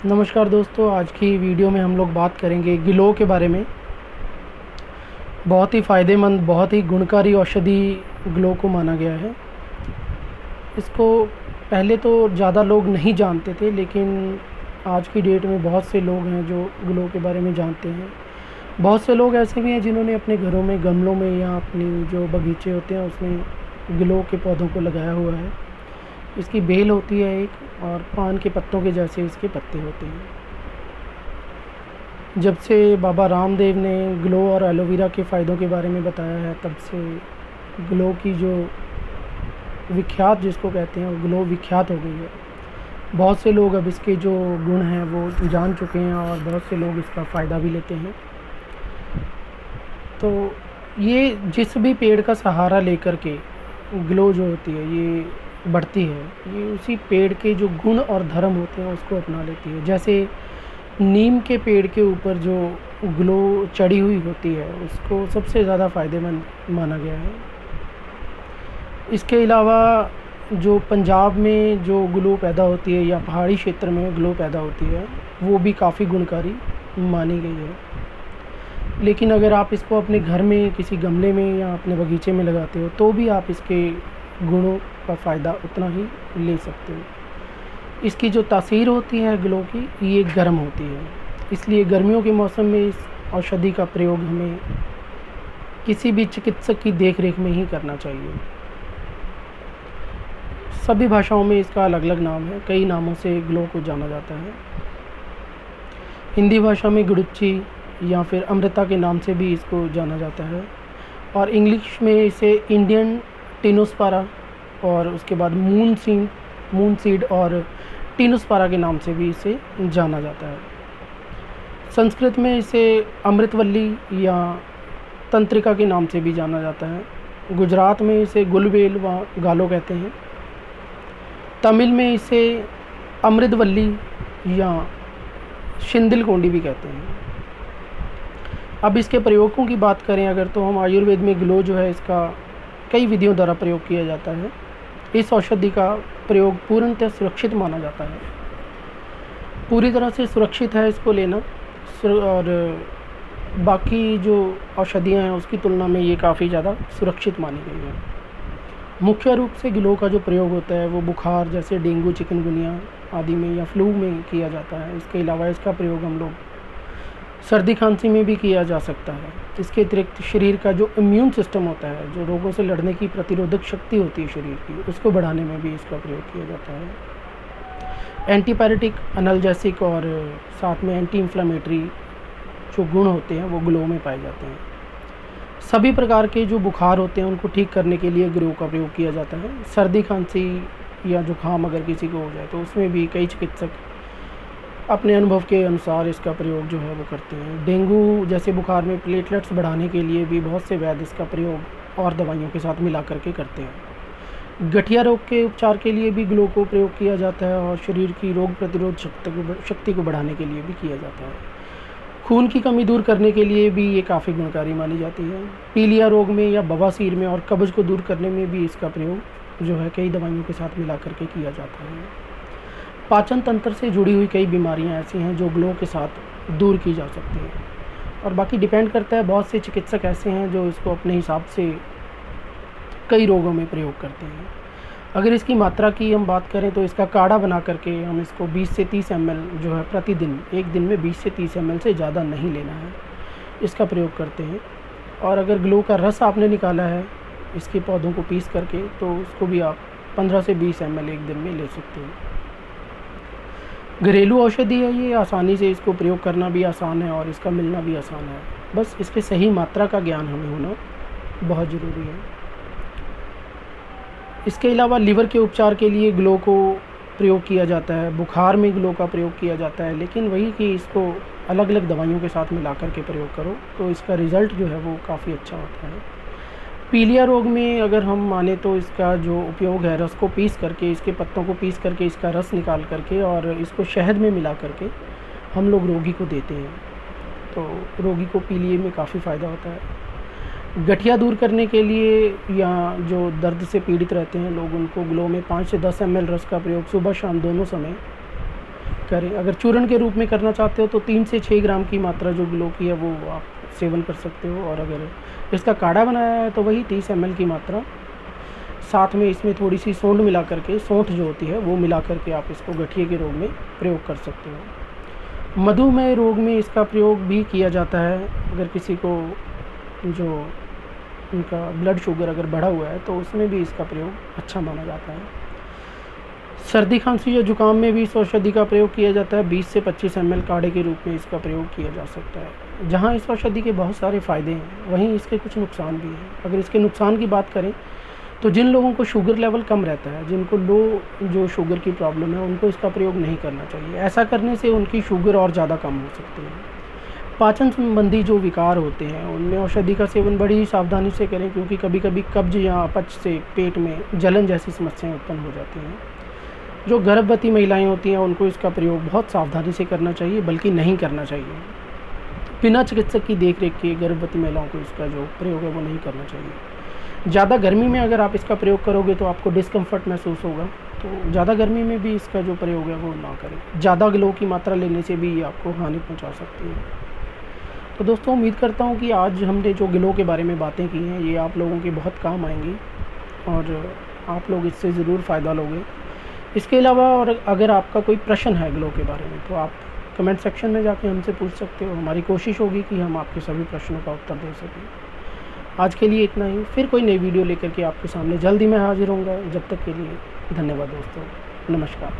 नमस्कार दोस्तों, आज की वीडियो में हम लोग बात करेंगे गिलोय के बारे में। बहुत ही फ़ायदेमंद, बहुत ही गुणकारी औषधि गिलोय को माना गया है। इसको पहले तो ज़्यादा लोग नहीं जानते थे, लेकिन आज की डेट में बहुत से लोग हैं जो गिलोय के बारे में जानते हैं। बहुत से लोग ऐसे भी हैं जिन्होंने अपने घरों में, गमलों में या अपनी जो बगीचे होते हैं उसमें गिलोय के पौधों को लगाया हुआ है। इसकी बेल होती है एक, और पान के पत्तों के जैसे इसके पत्ते होते हैं। जब से बाबा रामदेव ने गिलोय और एलोवेरा के फ़ायदों के बारे में बताया है, तब से गिलोय की जो विख्यात जिसको कहते हैं, वो गिलोय विख्यात हो गई है। बहुत से लोग अब इसके जो गुण हैं वो जान चुके हैं और बहुत से लोग इसका फ़ायदा भी लेते हैं। तो ये जिस भी पेड़ का सहारा लेकर के गिलोय जो होती है ये बढ़ती है, ये उसी पेड़ के जो गुण और धर्म होते हैं उसको अपना लेती है। जैसे नीम के पेड़ के ऊपर जो गिलोय चढ़ी हुई होती है उसको सबसे ज़्यादा फ़ायदेमंद माना गया है। इसके अलावा जो पंजाब में जो गिलोय पैदा होती है या पहाड़ी क्षेत्र में गिलोय पैदा होती है, वो भी काफ़ी गुणकारी मानी गई है। लेकिन अगर आप इसको अपने घर में किसी गमले में या अपने बगीचे में लगाते हो तो भी आप इसके गुणों का फ़ायदा उतना ही ले सकते हो। इसकी जो तासीर होती है गिलोय की, ये गर्म होती है, इसलिए गर्मियों के मौसम में इस औषधि का प्रयोग हमें किसी भी चिकित्सक की देखरेख में ही करना चाहिए। सभी भाषाओं में इसका अलग अलग नाम है, कई नामों से गिलोय को जाना जाता है। हिंदी भाषा में गुड़ुच्ची या फिर अमृता के नाम से भी इसको जाना जाता है, और इंग्लिश में इसे इंडियन टिनोस्पारा और उसके बाद मून सीड और टिनोस्पारा के नाम से भी इसे जाना जाता है। संस्कृत में इसे अमृतवल्ली या तंत्रिका के नाम से भी जाना जाता है। गुजरात में इसे गुलबेल व गालो कहते हैं। तमिल में इसे अमृतवल्ली या शिंदिल कोंडी भी कहते हैं। अब इसके प्रयोगों की बात करें अगर, तो हम आयुर्वेद में गिलोय जो है इसका कई विधियों द्वारा प्रयोग किया जाता है। इस औषधि का प्रयोग पूर्णतः सुरक्षित माना जाता है, पूरी तरह से सुरक्षित है इसको लेना, और बाकी जो औषधियाँ हैं उसकी तुलना में ये काफ़ी ज़्यादा सुरक्षित मानी गई है। मुख्य रूप से गिलोय का जो प्रयोग होता है वो बुखार जैसे डेंगू, चिकनगुनिया आदि में या फ्लू में किया जाता है। इसके अलावा इसका प्रयोग हम लोग सर्दी खांसी में भी किया जा सकता है। इसके अतिरिक्त शरीर का जो इम्यून सिस्टम होता है, जो रोगों से लड़ने की प्रतिरोधक शक्ति होती है शरीर की, उसको बढ़ाने में भी इसका प्रयोग किया जाता है। एंटीपायरेटिक, एनाल्जेसिक और साथ में एंटी इन्फ्लेमेटरी जो गुण होते हैं वो गिलोय में पाए जाते हैं। सभी प्रकार के जो बुखार होते हैं उनको ठीक करने के लिए गिलोय का प्रयोग किया जाता है। सर्दी खांसी या जुकाम अगर किसी को हो जाए तो उसमें भी कई चिकित्सक अपने अनुभव के अनुसार इसका प्रयोग जो है वो करते हैं। डेंगू जैसे बुखार में प्लेटलेट्स बढ़ाने के लिए भी बहुत से वैद्य इसका प्रयोग और दवाइयों के साथ मिला करके करते हैं। गठिया रोग के उपचार के लिए भी गिलोय को प्रयोग किया जाता है, और शरीर की रोग प्रतिरोध शक्ति को बढ़ाने के लिए भी किया जाता है। खून की कमी दूर करने के लिए भी ये काफ़ी गुणकारी मानी जाती है। पीलिया रोग में या बवासीर में और कब्ज को दूर करने में भी इसका प्रयोग जो है कई दवाइयों के साथ मिला करके किया जाता है। पाचन तंत्र से जुड़ी हुई कई बीमारियां ऐसी हैं जो गिलोय के साथ दूर की जा सकती हैं, और बाकी डिपेंड करता है, बहुत से चिकित्सक ऐसे हैं जो इसको अपने हिसाब से कई रोगों में प्रयोग करते हैं। अगर इसकी मात्रा की हम बात करें तो इसका काढ़ा बना करके हम इसको 20 से 30 ml जो है प्रतिदिन, एक दिन में 20 से 30 ml से ज़्यादा नहीं लेना है, इसका प्रयोग करते हैं। और अगर गिलोय का रस आपने निकाला है इसके पौधों को पीस करके, तो उसको भी आप 15 से 20 ml एक दिन में ले सकते हैं। घरेलू औषधि है ये, आसानी से इसको प्रयोग करना भी आसान है और इसका मिलना भी आसान है। बस इसके सही मात्रा का ज्ञान हमें होना बहुत ज़रूरी है। इसके अलावा लिवर के उपचार के लिए गिलोय को प्रयोग किया जाता है। बुखार में गिलोय का प्रयोग किया जाता है, लेकिन वही कि इसको अलग अलग दवाइयों के साथ मिला कर के प्रयोग करो तो इसका रिज़ल्ट जो है वो काफ़ी अच्छा होता है। पीलिया रोग में अगर हम माने तो इसका जो उपयोग है, रस को पीस करके, इसके पत्तों को पीस करके, इसका रस निकाल करके और इसको शहद में मिला करके हम लोग रोगी को देते हैं, तो रोगी को पीलिया में काफ़ी फ़ायदा होता है। गठिया दूर करने के लिए या जो दर्द से पीड़ित रहते हैं लोग, उनको गिलोय में 5 से 10 ml रस का प्रयोग सुबह शाम दोनों समय करें। अगर चूर्ण के रूप में करना चाहते हो तो 3 से 6 ग्राम की मात्रा जो गिलों की है वो आप सेवन कर सकते हो। और अगर इसका काढ़ा बनाया है तो वही 30 ml की मात्रा, साथ में इसमें थोड़ी सी सौंठ मिला करके, सौंठ जो होती है वो मिला करके आप इसको गठिए के रोग में प्रयोग कर सकते हो। मधुमेह रोग में इसका प्रयोग भी किया जाता है। अगर किसी को जो उनका ब्लड शुगर अगर बढ़ा हुआ है तो उसमें भी इसका प्रयोग अच्छा माना जाता है। सर्दी खांसी या जुकाम में भी इस औषधि का प्रयोग किया जाता है। 20 से 25 ml काढ़े के रूप में इसका प्रयोग किया जा सकता है। जहाँ इस औषधि के बहुत सारे फ़ायदे हैं वहीं इसके कुछ नुकसान भी हैं। अगर इसके नुकसान की बात करें तो जिन लोगों को शुगर लेवल कम रहता है, जिनको लो जो शुगर की प्रॉब्लम है, उनको इसका प्रयोग नहीं करना चाहिए। ऐसा करने से उनकी शुगर और ज़्यादा कम हो सकती है। पाचन संबंधी जो विकार होते हैं उनमें औषधि का सेवन बड़ी ही सावधानी से करें, क्योंकि कभी कभी कब्ज या अपच से पेट में जलन जैसी समस्याएं उत्पन्न हो जाती हैं। जो गर्भवती महिलाएं होती हैं उनको इसका प्रयोग बहुत सावधानी से करना चाहिए, बल्कि नहीं करना चाहिए। बिना चिकित्सक की देखरेख के गर्भवती महिलाओं को इसका जो प्रयोग है वो नहीं करना चाहिए। ज़्यादा गर्मी में अगर आप इसका प्रयोग करोगे तो आपको डिस्कम्फर्ट महसूस होगा, तो ज़्यादा गर्मी में भी इसका जो प्रयोग है वो ना करें। ज़्यादा ग्लो की मात्रा लेने से भी ये आपको हानि पहुंचा सकती है। तो दोस्तों, उम्मीद करता हूं कि आज हमने जो ग्लो के बारे में बातें की हैं ये आप लोगों के बहुत काम आएंगी और आप लोग इससे ज़रूर फ़ायदा लोगे। इसके अलावा और अगर आपका कोई प्रश्न है ग्लो के बारे में तो आप कमेंट सेक्शन में जाके हमसे पूछ सकते हो। हमारी कोशिश होगी कि हम आपके सभी प्रश्नों का उत्तर दे सकें। आज के लिए इतना ही, फिर कोई नई वीडियो लेकर के आपके सामने जल्दी मैं हाजिर होऊंगा। जब तक के लिए धन्यवाद दोस्तों, नमस्कार।